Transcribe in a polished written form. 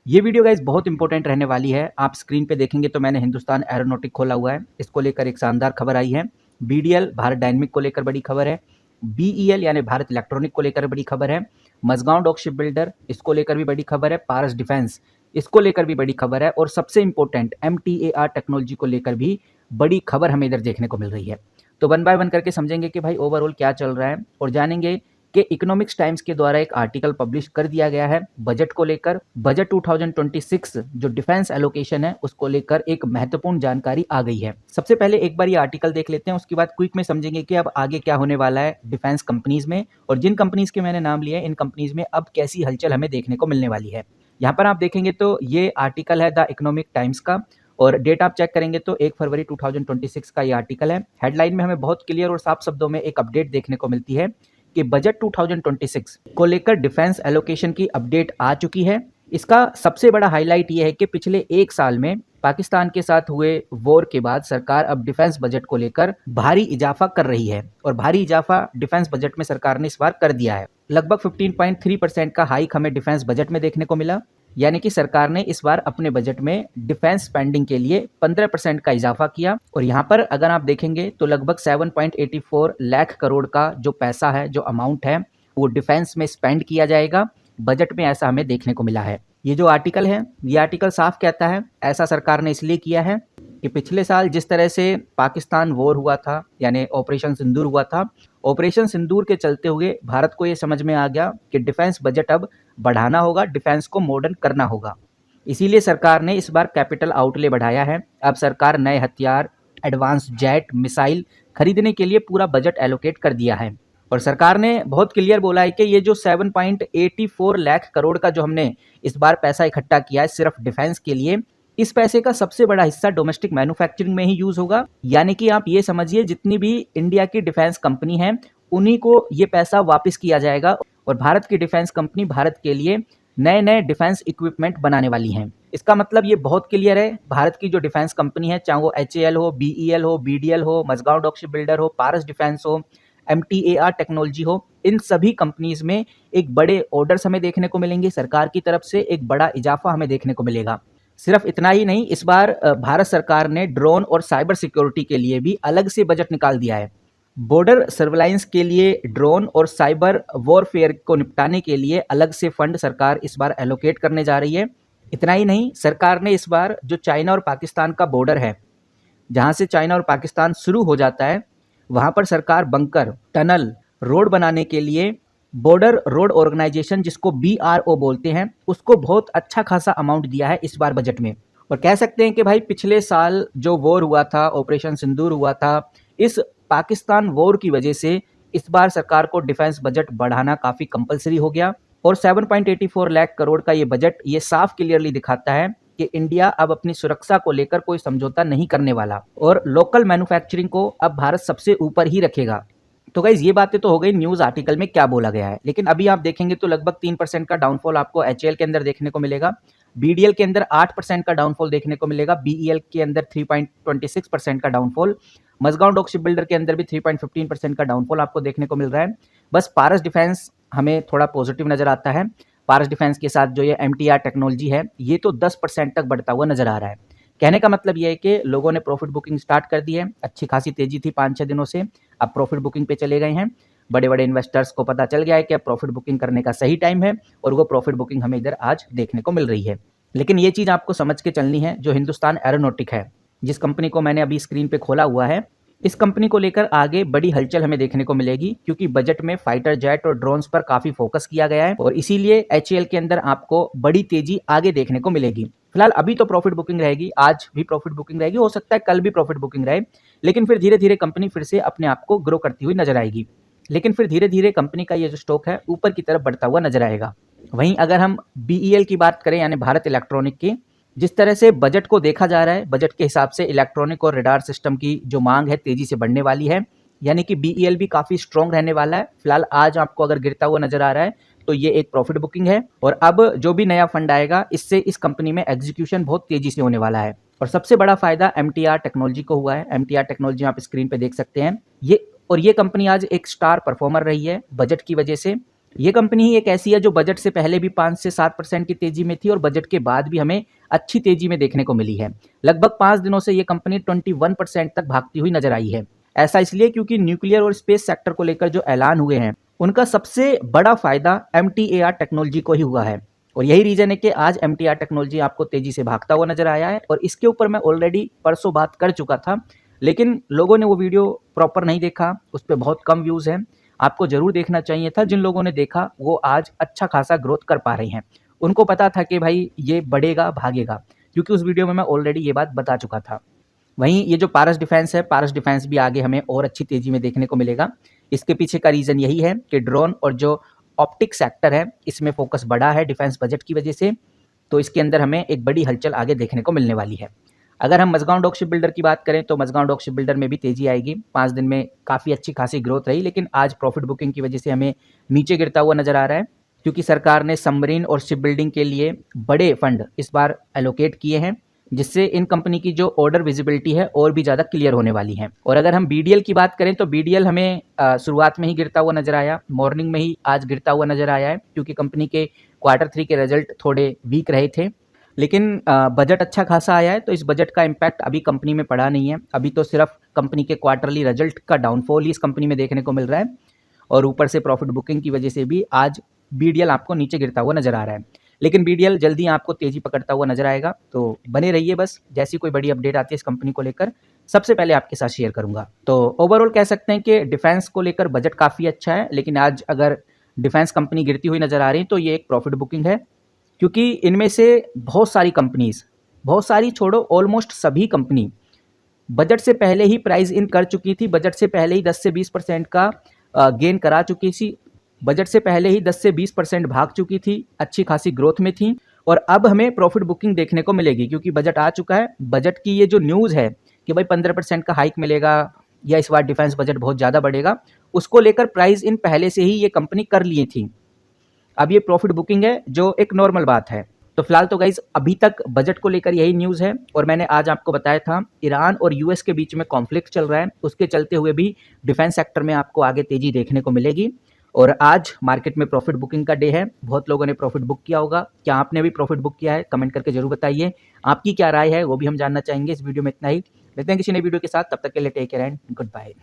ये video guys बहुत important रहने वाली है। आप स्क्रीन पे देखेंगे तो मैंने हिंदुस्तान एरोनॉटिक खोला हुआ है। इसको लेकर एक शानदार खबर आई है। बीडीएल भारत डायनेमिक को लेकर बड़ी खबर है। बीईएल यानी भारत इलेक्ट्रॉनिक को लेकर बड़ी खबर है। मझगांव डॉक शिप बिल्डर इसको लेकर भी बड़ी खबर है। पारस डिफेंस इसको लेकर भी बड़ी खबर है और सबसे इंपॉर्टेंट एमटीएआर टेक्नोलॉजी को लेकर भी बड़ी खबर हमें इधर देखने को मिल रही है। तो वन बाय वन करके समझेंगे कि भाई ओवरऑल क्या चल रहा है और जानेंगे कि इकोनॉमिक्स टाइम्स के द्वारा एक आर्टिकल पब्लिश कर दिया गया है बजट को लेकर। बजट 2026 जो डिफेंस एलोकेशन है उसको लेकर एक महत्वपूर्ण जानकारी आ गई है। सबसे पहले एक बार ये आर्टिकल देख लेते हैं, उसके बाद क्विक में समझेंगे कि अब आगे क्या होने वाला है डिफेंस कंपनीज में और जिन कंपनीज के मैंने नाम लिए इन कंपनीज में अब कैसी हलचल हमें देखने को मिलने वाली है। यहाँ पर आप देखेंगे तो ये आर्टिकल है द इकोनॉमिक टाइम्स का और डेट आप चेक करेंगे तो 1 फरवरी 2026 का ये आर्टिकल है। हेडलाइन में हमें बहुत क्लियर और साफ शब्दों में एक अपडेट देखने को मिलती है कि बजट 2026 को लेकर डिफेंस एलोकेशन की अपडेट आ चुकी है। इसका सबसे बड़ा हाईलाइट ये है कि पिछले एक साल में पाकिस्तान के साथ हुए वॉर के बाद सरकार अब डिफेंस बजट को लेकर भारी इजाफा कर रही है और भारी इजाफा डिफेंस बजट में सरकार ने इस बार कर दिया है। लगभग 15.3% का हाइक हमें डिफेंस बजट में देखने को मिला, यानी कि सरकार ने इस बार अपने बजट में डिफेंस स्पेंडिंग के लिए 15% का इजाफा किया। और यहाँ पर अगर आप देखेंगे तो लगभग 7.84 लाख करोड़ का जो पैसा है, जो अमाउंट है, वो डिफेंस में स्पेंड किया जाएगा बजट में, ऐसा हमें देखने को मिला है। ये जो आर्टिकल है, ये आर्टिकल साफ कहता है ऐसा सरकार ने इसलिए किया है कि पिछले साल जिस तरह से पाकिस्तान वॉर हुआ था यानी ऑपरेशन सिंदूर हुआ था, ऑपरेशन सिंदूर के चलते हुए भारत को ये समझ में आ गया कि डिफेंस बजट अब बढ़ाना होगा, डिफेंस को मॉडर्न करना होगा। इसीलिए सरकार ने इस बार कैपिटल आउटले बढ़ाया है। अब सरकार नए हथियार, एडवांस जेट, मिसाइल खरीदने के लिए पूरा बजट एलोकेट कर दिया है और सरकार ने बहुत क्लियर बोला है कि ये जो 7.84 लाख करोड़ का जो हमने इस बार पैसा इकट्ठा किया है सिर्फ डिफेंस के लिए, इस पैसे का सबसे बड़ा हिस्सा डोमेस्टिक मैन्युफैक्चरिंग में ही यूज होगा। यानी कि आप ये समझिए जितनी भी इंडिया की डिफेंस कंपनी है उन्हीं को ये पैसा वापस किया जाएगा और भारत की डिफेंस कंपनी भारत के लिए नए नए डिफेंस इक्विपमेंट बनाने वाली हैं। इसका मतलब ये बहुत क्लियर है, भारत की जो डिफेंस कंपनी है, चाहे वो HAL हो, BEL हो, BDL हो, मझगांव डॉक शिप बिल्डर हो, पारस डिफेंस हो, MTAR टेक्नोलॉजी हो, इन सभी कंपनीज में एक बड़े ऑर्डर्स हमें देखने को मिलेंगे। सरकार की तरफ से एक बड़ा इजाफा हमें देखने को मिलेगा। सिर्फ इतना ही नहीं, इस बार भारत सरकार ने ड्रोन और साइबर सिक्योरिटी के लिए भी अलग से बजट निकाल दिया है। बॉर्डर सर्विलांस के लिए ड्रोन और साइबर वॉरफेयर को निपटाने के लिए अलग से फंड सरकार इस बार एलोकेट करने जा रही है। इतना ही नहीं, सरकार ने इस बार जो चाइना और पाकिस्तान का बॉर्डर है, जहां से चाइना और पाकिस्तान शुरू हो जाता है, वहां पर सरकार बंकर, टनल, रोड बनाने के लिए बॉर्डर रोड ऑर्गेनाइजेशन, जिसको BRO बोलते हैं, उसको बहुत अच्छा खासा अमाउंट दिया है इस बार बजट में। और कह सकते हैं कि भाई पिछले साल जो वॉर हुआ था, ऑपरेशन सिंदूर हुआ था, इस पाकिस्तान वॉर की वजह से इस बार सरकार को डिफेंस बजट बढ़ाना काफ़ी कंपलसरी हो गया और 7.84 लाख करोड़ का ये बजट ये साफ क्लियरली दिखाता है कि इंडिया अब अपनी सुरक्षा को लेकर कोई समझौता नहीं करने वाला और लोकल मैन्युफैक्चरिंग को अब भारत सबसे ऊपर ही रखेगा। तो गाइज ये बातें तो हो गई न्यूज़ आर्टिकल में क्या बोला गया है, लेकिन अभी आप देखेंगे तो लगभग 3% का डाउनफॉल आपको HAL के अंदर देखने को मिलेगा, BDL के अंदर 8% का डाउनफॉल देखने को मिलेगा, BEL के अंदर 3.26% का downfall, Mazagon dock ship builder के अंदर भी 3.15% का डाउनफॉल आपको देखने को मिल रहा है। बस पारस डिफेंस हमें थोड़ा पॉजिटिव नजर आता है। पारस डिफेंस के साथ जो ये MTR टेक्नोलॉजी है, ये तो 10% तक बढ़ता हुआ नजर आ रहा है। कहने का मतलब ये है कि लोगों ने प्रॉफिट बुकिंग स्टार्ट कर दी है। अच्छी खासी तेजी थी 5-6 दिनों से, अब प्रॉफिट बुकिंग पे चले गए हैं। बड़े बड़े इन्वेस्टर्स को पता चल गया है कि अब प्रॉफिट बुकिंग करने का सही टाइम है और वो प्रॉफिट बुकिंग हमें इधर आज देखने को मिल रही है। लेकिन ये चीज़ आपको समझ के चलनी है, जो हिंदुस्तान एरोनॉटिक है, जिस कंपनी को मैंने अभी स्क्रीन पे खोला हुआ है, इस कंपनी को लेकर आगे बड़ी हलचल हमें देखने को मिलेगी क्योंकि बजट में फाइटर जेट और ड्रोन्स पर काफी फोकस किया गया है और इसीलिए HAL के अंदर आपको बड़ी तेजी आगे देखने को मिलेगी। फिलहाल अभी तो प्रॉफिट बुकिंग रहेगी, आज भी प्रॉफिट बुकिंग रहेगी, हो सकता है कल भी प्रॉफिट बुकिंग रहे, लेकिन फिर धीरे धीरे कंपनी फिर से अपने आप को ग्रो करती हुई नजर आएगी। लेकिन फिर धीरे धीरे कंपनी का ये जो स्टॉक है ऊपर की तरफ बढ़ता हुआ नजर आएगा। वहीं अगर हम BEL की बात करें यानी भारत इलेक्ट्रॉनिक की, जिस तरह से बजट को देखा जा रहा है, बजट के हिसाब से इलेक्ट्रॉनिक और रडार सिस्टम की जो मांग है तेजी से बढ़ने वाली है, यानी कि BEL भी काफी स्ट्रॉन्ग रहने वाला है। फिलहाल आज आपको अगर गिरता हुआ नजर आ रहा है तो ये एक प्रॉफिट बुकिंग है और अब जो भी नया फंड आएगा इससे इस कंपनी में एग्जीक्यूशन बहुत तेजी से होने वाला है। और सबसे बड़ा फायदा MTR टेक्नोलॉजी को हुआ है। MTR टेक्नोलॉजी आप स्क्रीन पे देख सकते हैं, ये कंपनी आज एक स्टार परफॉर्मर रही है बजट की वजह से। ये कंपनी ही एक ऐसी है जो बजट से पहले भी 5 से 7% की तेजी में थी और बजट के बाद भी हमें अच्छी तेजी में देखने को मिली है। लगभग 5 दिनों से ये कंपनी 21% तक भागती हुई नजर आई है। ऐसा इसलिए क्योंकि न्यूक्लियर और स्पेस सेक्टर को लेकर जो ऐलान हुए हैं, उनका सबसे बड़ा फायदा MTAR टेक्नोलॉजी को ही हुआ है और यही रीजन है कि आज MTAR टेक्नोलॉजी आपको तेजी से भागता हुआ नजर आया है। और इसके ऊपर मैं ऑलरेडी परसों बात कर चुका था, लेकिन लोगों ने वो वीडियो प्रॉपर नहीं देखा, उस पर बहुत कम व्यूज़ हैं। आपको जरूर देखना चाहिए था। जिन लोगों ने देखा वो आज अच्छा खासा ग्रोथ कर पा रहे हैं। उनको पता था कि भाई ये बढ़ेगा भागेगा, क्योंकि उस वीडियो में मैं ऑलरेडी ये बात बता चुका था। वहीं ये जो पारस डिफेंस है, पारस डिफेंस भी आगे हमें और अच्छी तेजी में देखने को मिलेगा। इसके पीछे का रीज़न यही है कि ड्रोन और जो ऑप्टिक सेक्टर है, इसमें फोकस बढ़ा है डिफेंस बजट की वजह से, तो इसके अंदर हमें एक बड़ी हलचल आगे देखने को मिलने वाली है। अगर हम मझगांव डॉक शिप बिल्डर की बात करें तो मझगांव डॉक शिप बिल्डर में भी तेजी आएगी। 5 दिन में काफ़ी अच्छी खासी ग्रोथ रही, लेकिन आज प्रॉफिट बुकिंग की वजह से हमें नीचे गिरता हुआ नजर आ रहा है, क्योंकि सरकार ने सबमरीन और शिप बिल्डिंग के लिए बड़े फंड इस बार एलोकेट किए हैं, जिससे इन कंपनी की जो ऑर्डर विजिबिलिटी है और भी ज़्यादा क्लियर होने वाली है। और अगर हम BDL की बात करें तो BDL हमें शुरुआत में ही गिरता हुआ नजर आया, मॉर्निंग में ही आज गिरता हुआ नजर आया है, क्योंकि कंपनी के Q3 के रिजल्ट थोड़े वीक रहे थे। लेकिन बजट अच्छा खासा आया है, तो इस बजट का इम्पैक्ट अभी कंपनी में पड़ा नहीं है। अभी तो सिर्फ कंपनी के क्वार्टरली रिजल्ट का डाउनफॉल ही इस कंपनी में देखने को मिल रहा है, और ऊपर से प्रॉफिट बुकिंग की वजह से भी आज BDL आपको नीचे गिरता हुआ नजर आ रहा है। लेकिन BDL जल्दी आपको तेजी पकड़ता हुआ नजर आएगा, तो बने रहिए। बस जैसी कोई बड़ी अपडेट आती है इस कंपनी को लेकर सबसे पहले आपके साथ शेयर करूंगा। तो ओवरऑल कह सकते हैं कि डिफेंस को लेकर बजट काफ़ी अच्छा है, लेकिन आज अगर डिफेंस कंपनी गिरती हुई नजर आ रही है तो ये एक प्रॉफिट बुकिंग है, क्योंकि इनमें से बहुत सारी कंपनीज, बहुत सारी छोड़ो, ऑलमोस्ट सभी कंपनी बजट से पहले ही प्राइस इन कर चुकी थी। बजट से पहले ही 10 से 20% का गेन करा चुकी थी। बजट से पहले ही 10 से 20% भाग चुकी थी, अच्छी खासी ग्रोथ में थी। और अब हमें प्रॉफिट बुकिंग देखने को मिलेगी, क्योंकि बजट आ चुका है। बजट की ये जो न्यूज़ है कि भाई 15% का हाइक मिलेगा या इस बार डिफेंस बजट बहुत ज़्यादा बढ़ेगा, उसको लेकर प्राइस इन पहले से ही ये कंपनी कर लिए थी। अब ये प्रॉफिट बुकिंग है, जो एक नॉर्मल बात है। तो फिलहाल तो गाइज अभी तक बजट को लेकर यही न्यूज़ है। और मैंने आज आपको बताया था ईरान और US के बीच में कॉन्फ्लिक्ट चल रहा है, उसके चलते हुए भी डिफेंस सेक्टर में आपको आगे तेजी देखने को मिलेगी। और आज मार्केट में प्रॉफिट बुकिंग का डे है। बहुत लोगों ने प्रॉफिट बुक किया होगा। क्या आपने भी प्रॉफिट बुक किया है? कमेंट करके जरूर बताइए। आपकी क्या राय है वो भी हम जानना चाहेंगे। इस वीडियो में इतना ही। मिलते हैं किसी नई वीडियो के साथ, तब तक के लिए take care and good bye.